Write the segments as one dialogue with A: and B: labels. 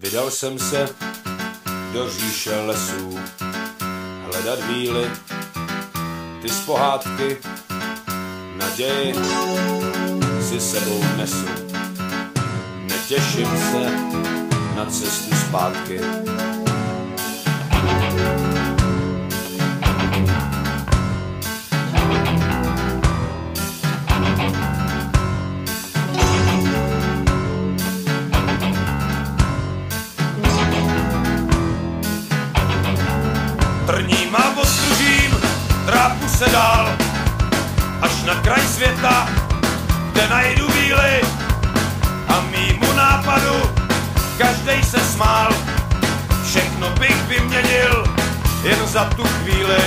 A: Vydal jsem se do říše lesů, hledat víly, ty z pohádky, naději si sebou nesu. Netěším se na cestu zpátky. Trním a ostružím, trápu se dál, až na kraj světa, kde najdu víly. A mýmu nápadu každej se smál, všechno bych vyměnil jen za tu chvíli.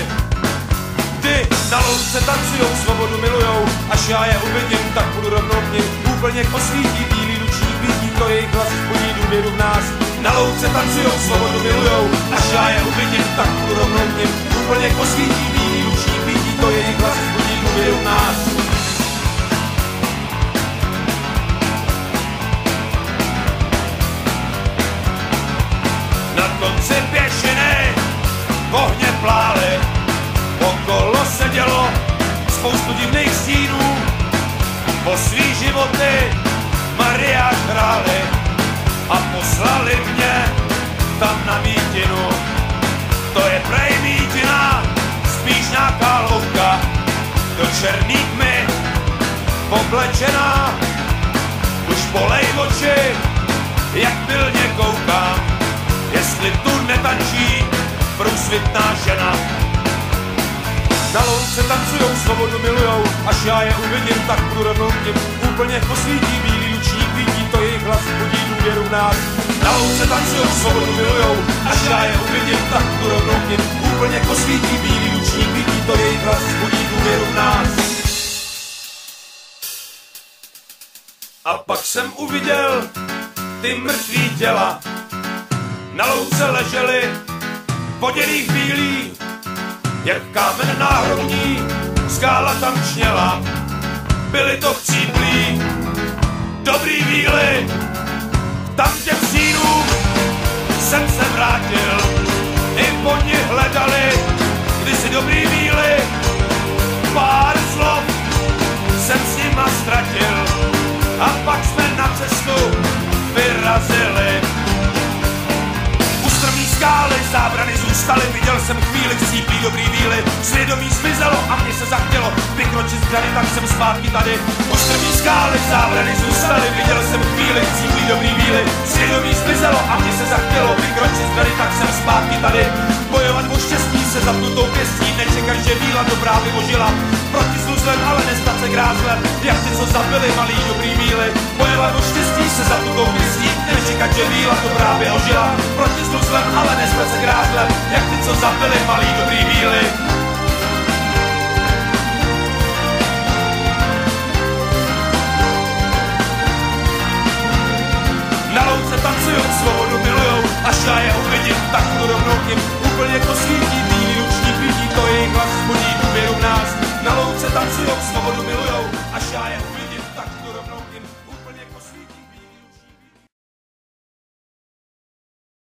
A: Ty na louce tancujou, svobodu milujou, až já je uvidím, tak budu rovnou k nim. Úplně osvítí bílý lučník, vidí to jejich hlas, budí důvěru v nás. Na louce tancujou, svobodu milujou, až já je uvidím, tak budu rovnou k nim. Úplně osvítí bílý lučník, vidí to jejich hlas, budí důvěru v nás. Na konci pěšiny ohně plály, okolo se dělo spoustu divných stínů. Po svý životy mariáš hráli a poslali mě tam na mítinu. To je prej mítina, spíš nějaká louka, do černý tmy oblečená. Už polej oči, jak pilně koukám, jestli tu netančí průsvitná žena. Na louce tancujou, svobodu milujou, až já je uvidím, tak budu rovnou k nim. Úplně osvítí bílý lučník, vidí to jejich hlas, budí důvěru v nás. Na louce tancujou, svobodu milujou, až já je uvidím, tak budu rovnou k nim. Úplně osvítí bílý lučník, vidí to jejich hlas, budí důvěru v nás. A pak jsem uviděl ty mrtvý těla, na louce leželi podělých bílých, jak kámen náhrobní, skála tam čněla, byli to chcíplí, dobrý víly. Tam těm stínům jsem se vrátil, i po nich hledali kdysi dobrý víly. Pár slov jsem s nima ztratil a pak jsme na cestu vyrazili. Skály, zábrany zůstaly, viděl jsem chvíli, chcíplý dobrý víly. Svědomí zmizelo a mě se zachtělo vykročit z hrany, tak jsem zpátky tady. Ostrmý skály, zábrany zůstaly, viděl jsem chvíli, chcíplý dobrý víly. Svědomí zmizelo a mě se zachtělo vykročit z hrany, tak jsem zpátky tady. Bojovat o štěstí se zapnutou pěstí, nečekat, že víla dobrá vyložila. Proti zluzlem, ale nestat se grázlem, jak ty, co zabili malý dobrý víly. Bojovat o štěstí se zapnutou pěstí, nečekat, že víla dobrá vyložila. Proti zluzlem, ale nestat se grázlem, jak ty, co zabili malý dobrý víly. Na louce tancujou, svobodu milujou, až já je uvidím, tak budu rovnou k nim. Úplně svítí bílý ručník, vidí to jejich hlas, budí důvěru v nás. Na louce tancujou, svobodu milujou, až já je uvidím, tak budu rovnou k nim.